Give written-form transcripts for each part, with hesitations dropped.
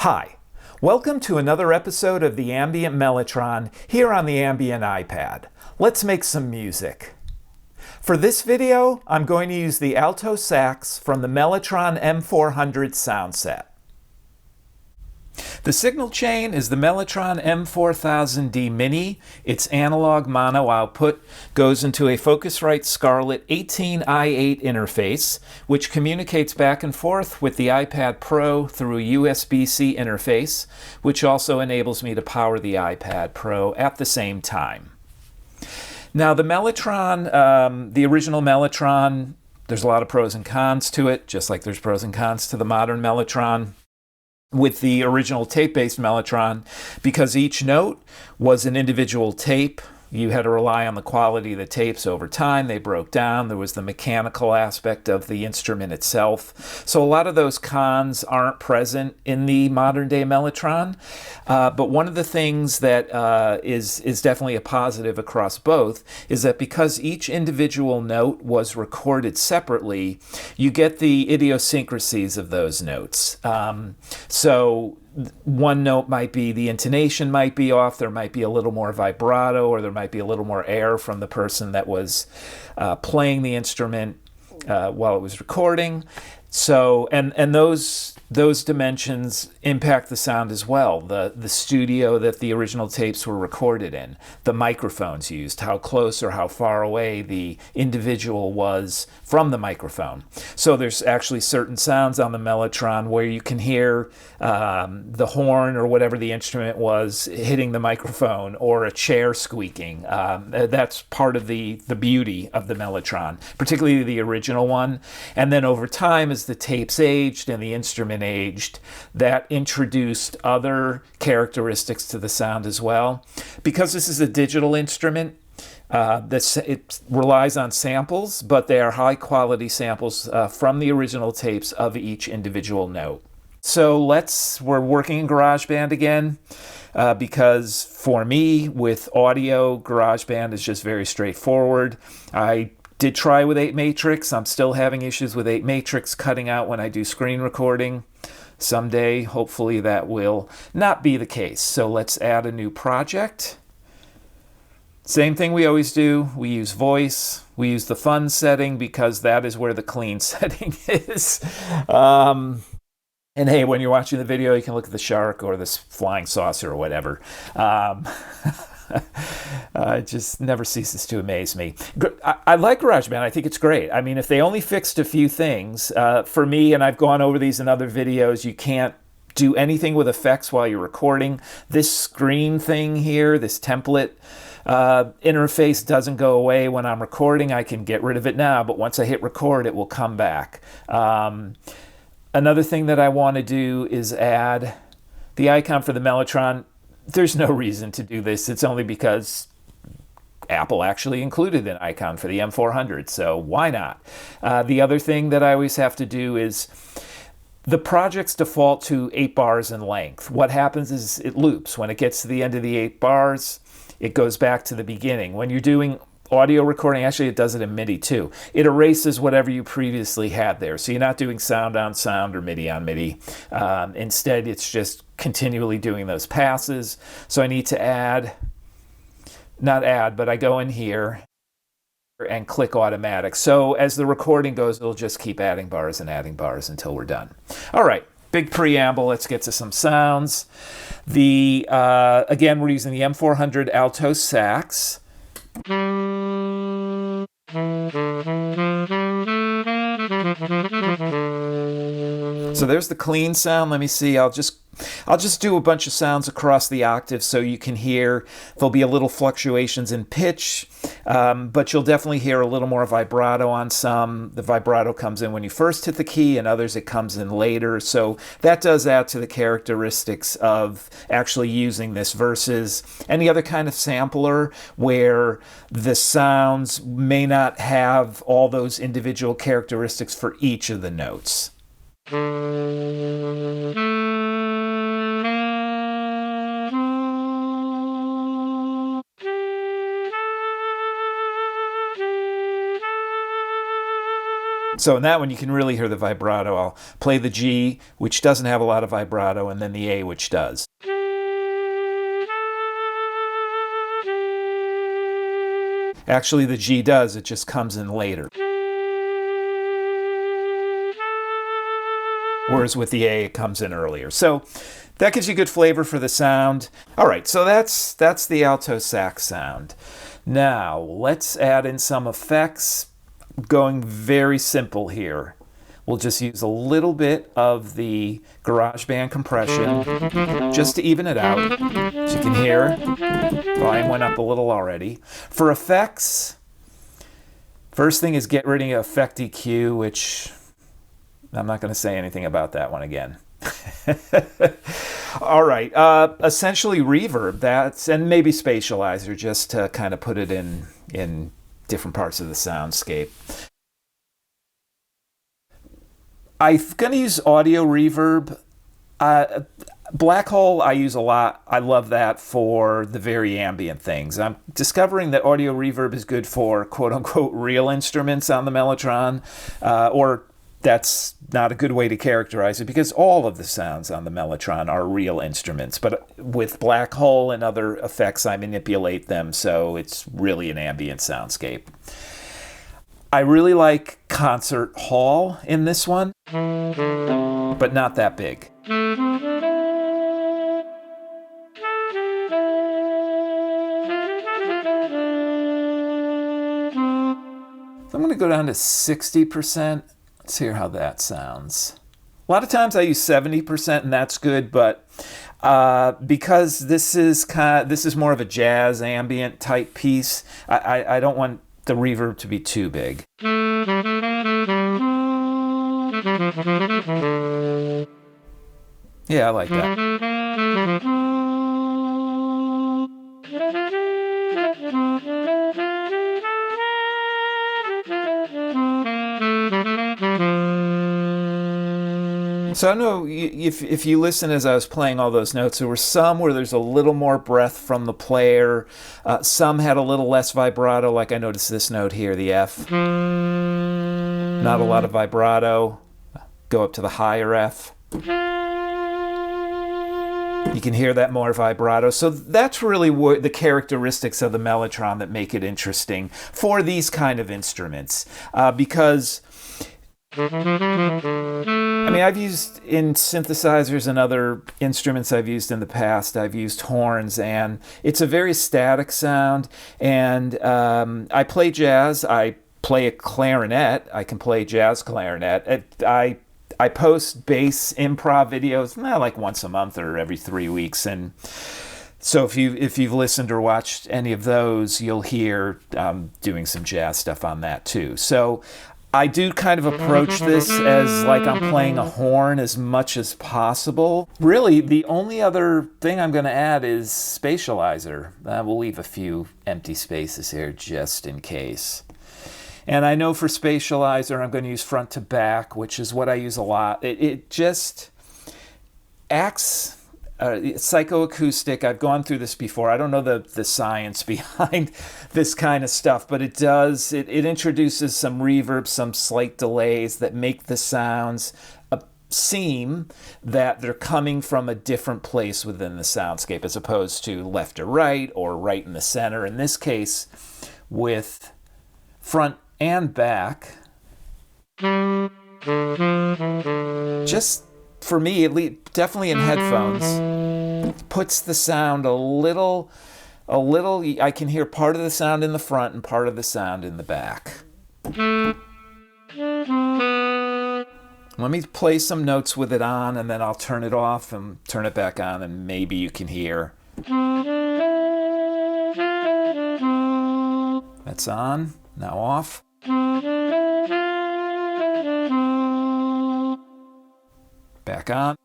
Hi, welcome to another episode of the Ambient Mellotron here on the Ambient iPad. Let's make some music. For this video, I'm going to use the Alto Sax from the Mellotron M4000 sound set. The signal chain is the Mellotron M4000D Mini. Its analog mono output goes into a Focusrite Scarlett 18i8 interface, which communicates back and forth with the iPad Pro through a USB-C interface, which also enables me to power the iPad Pro at the same time. Now the Mellotron, the original Mellotron, there's a lot of pros and cons to it, just like there's pros and cons to the modern Mellotron. With the original tape-based Mellotron, because each note was an individual tape, you had to rely on the quality of the tapes over time. They broke down. There was the mechanical aspect of the instrument itself. So a lot of those cons aren't present in the modern-day Mellotron. But one of the things that is definitely a positive across both is that because each individual note was recorded separately, you get the idiosyncrasies of those notes. So one note might be, the intonation might be off, there might be a little more vibrato, or there might be a little more air from the person that was playing the instrument while it was recording. So, and those dimensions impact the sound as well. The studio that the original tapes were recorded in, the microphones used, how close or how far away the individual was from the microphone. So there's actually certain sounds on the Mellotron where you can hear the horn or whatever the instrument was hitting the microphone, or a chair squeaking. That's part of the beauty of the Mellotron, particularly the original one. And then over time, as the tapes aged and the instrument aged, that introduced other characteristics to the sound as well. Because this is a digital instrument, it relies on samples, but they are high quality samples from the original tapes of each individual note. So we're working in GarageBand again, because for me, with audio, GarageBand is just very straightforward. I did try with 8 Matrix. I'm still having issues with 8 Matrix cutting out when I do screen recording. Someday, hopefully, that will not be the case. So let's add a new project. Same thing we always do. We use voice. We use the fun setting because that is where the clean setting is. And hey, when you're watching the video, you can look at the shark or this flying saucer or whatever. It just never ceases to amaze me. I like GarageBand. I think it's great. I mean, if they only fixed a few things, for me, and I've gone over these in other videos, you can't do anything with effects while you're recording. This screen thing here, this template interface doesn't go away when I'm recording. I can get rid of it now, but once I hit record, it will come back. Another thing that I want to do is add the icon for the Mellotron. There's no reason to do this. It's only because Apple actually included an icon for the M400, so why not? The other thing that I always have to do is the projects default to 8 bars in length. What happens is it loops. When it gets to the end of the 8 bars, it goes back to the beginning. When you're doing audio recording, actually it does it in MIDI too. It erases whatever you previously had there. So you're not doing sound on sound or MIDI on MIDI. Instead, it's just continually doing those passes. So I need to but I go in here and click automatic. So as the recording goes, it'll just keep adding bars until we're done. All right, big preamble. Let's get to some sounds. Again, we're using the M400 Alto Sax. So there's the clean sound. Let me see. I'll just do a bunch of sounds across the octave so you can hear. There'll be a little fluctuations in pitch, but you'll definitely hear a little more vibrato on some. The vibrato comes in when you first hit the key, and others it comes in later. So that does add to the characteristics of actually using this versus any other kind of sampler where the sounds may not have all those individual characteristics for each of the notes. So in that one, you can really hear the vibrato. I'll play the G, which doesn't have a lot of vibrato, and then the A, which does. Actually, the G does, it just comes in later. Whereas with the A, it comes in earlier. So that gives you good flavor for the sound. All right, so that's the alto sax sound. Now, let's add in some effects. Going very simple here. We'll just use a little bit of the GarageBand compression just to even it out. As you can hear, volume went up a little already. For effects, first thing is get rid of Effect EQ, which I'm not going to say anything about that one again. All right, essentially reverb, and maybe Spatializer just to kind of put it in different parts of the soundscape. I'm going to use AudioReverb. Black Hole I use a lot. I love that for the very ambient things. I'm discovering that AudioReverb is good for quote-unquote real instruments on the Mellotron, or that's not a good way to characterize it because all of the sounds on the Mellotron are real instruments. But with Black Hole and other effects, I manipulate them, so it's really an ambient soundscape. I really like Concert Hall in this one, but not that big. So I'm going to go down to 60%. Let's hear how that sounds. A lot of times I use 70% and that's good, but because this is more of a jazz ambient type piece, I don't want the reverb to be too big. Yeah, I like that. So I don't know if you listen as I was playing all those notes, there were some where there's a little more breath from the player. Some had a little less vibrato, like I noticed this note here, the F. Not a lot of vibrato. Go up to the higher F. You can hear that more vibrato. So that's really what the characteristics of the Mellotron that make it interesting for these kind of instruments. Because I mean, I've used in synthesizers and other instruments I've used in the past, I've used horns, and it's a very static sound. And I play jazz. I play a clarinet. I can play jazz clarinet. I post bass improv videos like once a month or every 3 weeks. And so if you've listened or watched any of those, you'll hear doing some jazz stuff on that too. So I do kind of approach this as like I'm playing a horn as much as possible. Really, the only other thing I'm going to add is Spatializer. We'll leave a few empty spaces here just in case. And I know for Spatializer, I'm going to use front to back, which is what I use a lot. It just acts psychoacoustic. I've gone through this before. I don't know the science behind this kind of stuff, but it introduces some reverb, some slight delays that make the sounds seem that they're coming from a different place within the soundscape as opposed to left or right in the center. In this case, with front and back, just for me, definitely in headphones, puts the sound a little, I can hear part of the sound in the front and part of the sound in the back. Let me play some notes with it on, and then I'll turn it off and turn it back on, and maybe you can hear. That's on, now off. Back on.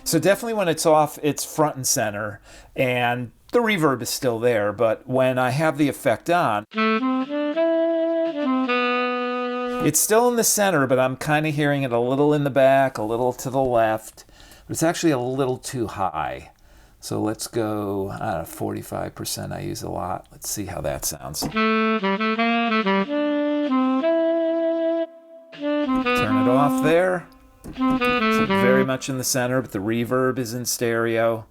So definitely when it's off, it's front and center, and the reverb is still there, but when I have the effect on, it's still in the center, but I'm kind of hearing it a little in the back, a little to the left, but it's actually a little too high. So let's go, I don't know, 45% I use a lot. Let's see how that sounds. Turn it off there. So very much in the center, but the reverb is in stereo.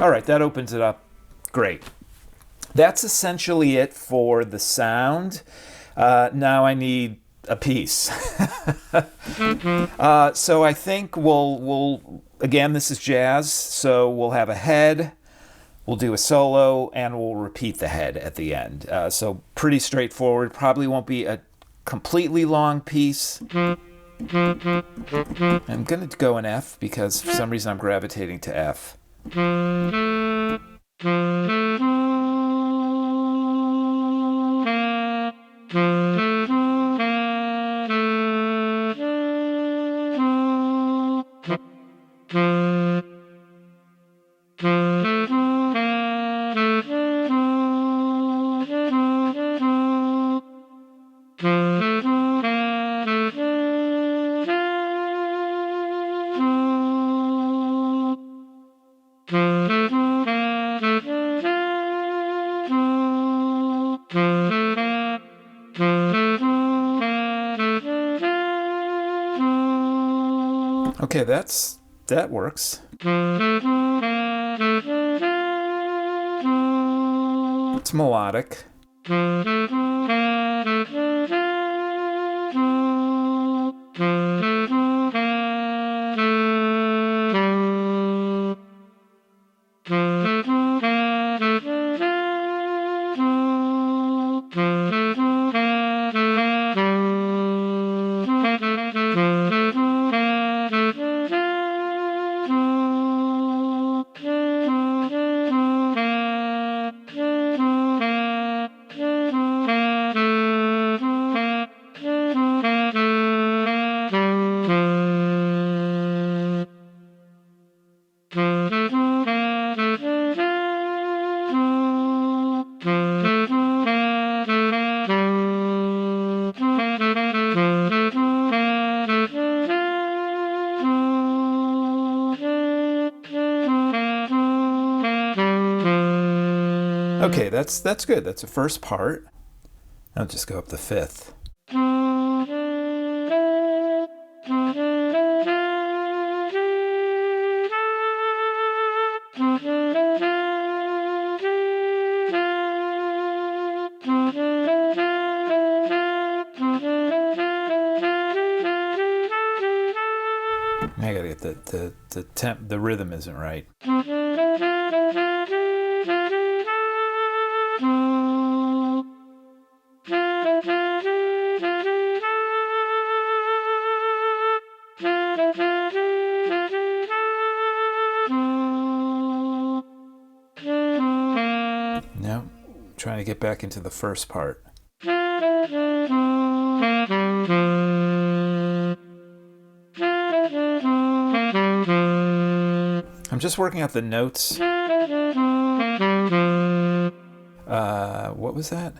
All right, that opens it up. Great. That's essentially it for the sound. Now I need a piece. So I think we'll again, this is jazz, so we'll have a head, we'll do a solo, and we'll repeat the head at the end. So pretty straightforward. Probably won't be a completely long piece. I'm going to go in F because for some reason I'm gravitating to F. Okay, that works. It's melodic. Okay, that's good. That's the first part. I'll just go up the fifth. I gotta get the rhythm isn't right. No, trying to get back into the first part. I'm just working out the notes. What was that?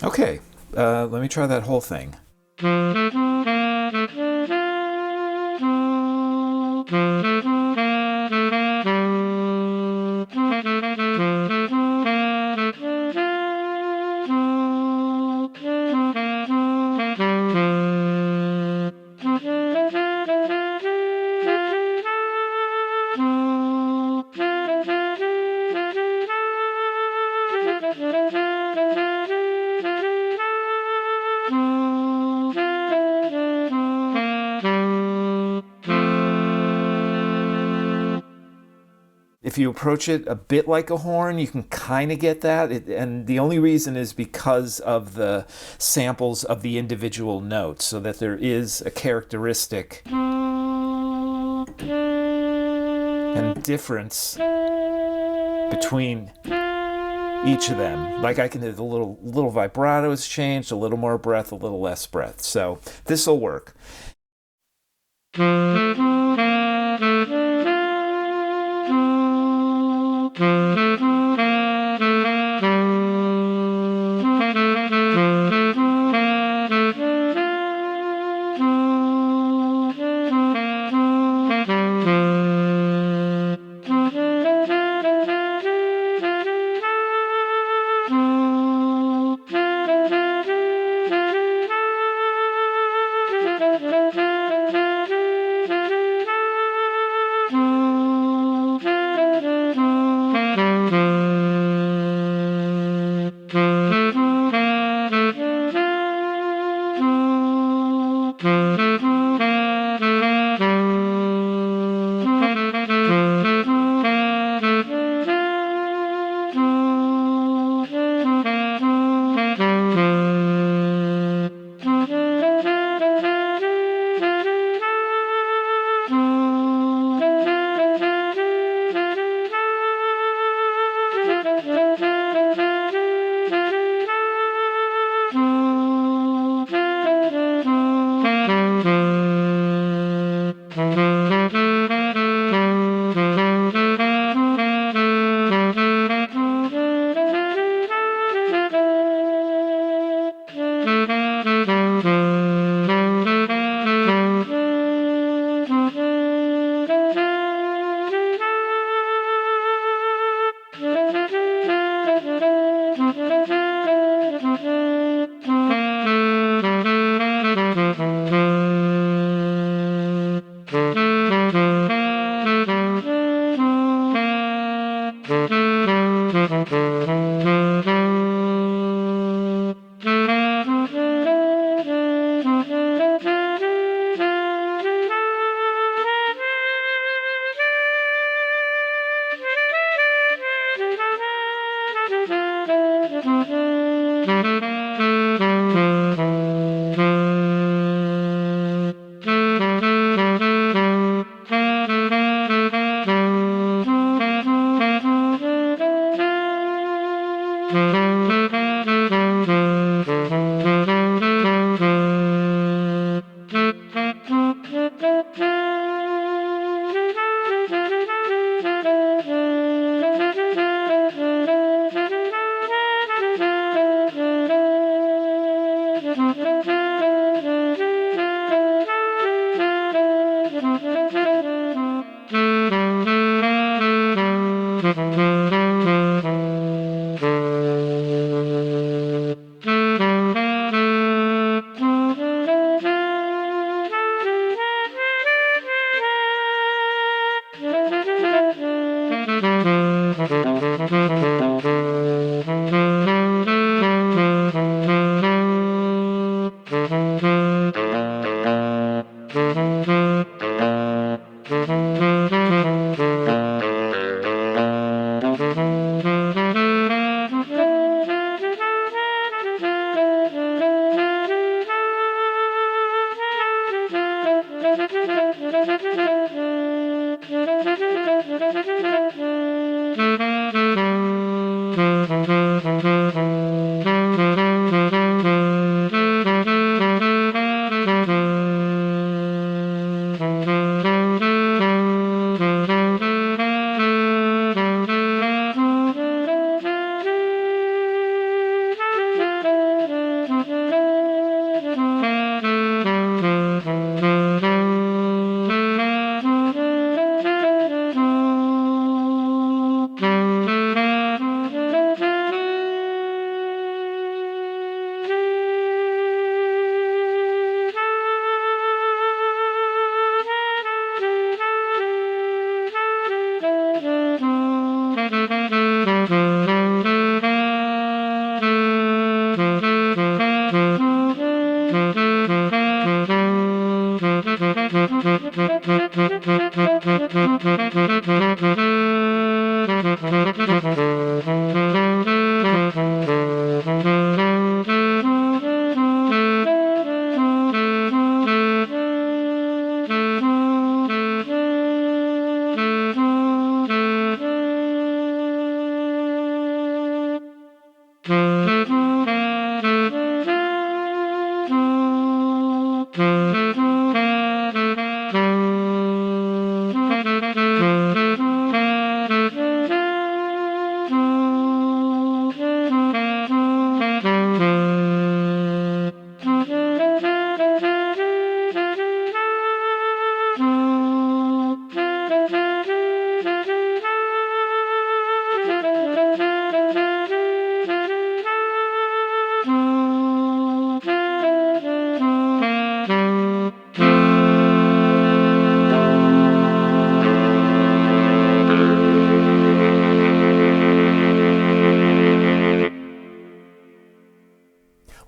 Okay, let me try that whole thing. If you approach it a bit like a horn, you can kind of get that. And the only reason is because of the samples of the individual notes, so that there is a characteristic and difference between each of them. Like I can do the little vibrato is changed, a little more breath, a little less breath. So this will work.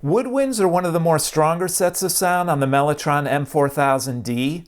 Woodwinds are one of the more stronger sets of sound on the Mellotron M4000D.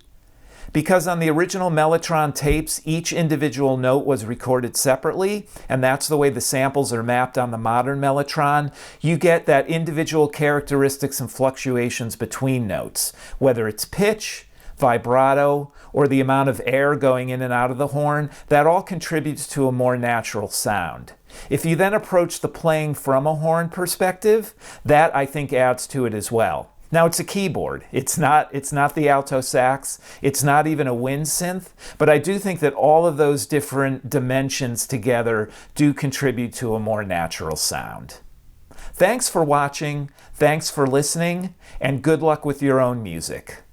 Because on the original Mellotron tapes, each individual note was recorded separately, and that's the way the samples are mapped on the modern Mellotron, you get that individual characteristics and fluctuations between notes, whether it's pitch, vibrato, or the amount of air going in and out of the horn. That all contributes to a more natural sound. If you then approach the playing from a horn perspective, that I think adds to it as well. Now, it's a keyboard. It's not the Alto Sax. It's not even a wind synth. But I do think that all of those different dimensions together do contribute to a more natural sound. Thanks for watching. Thanks for listening. And good luck with your own music.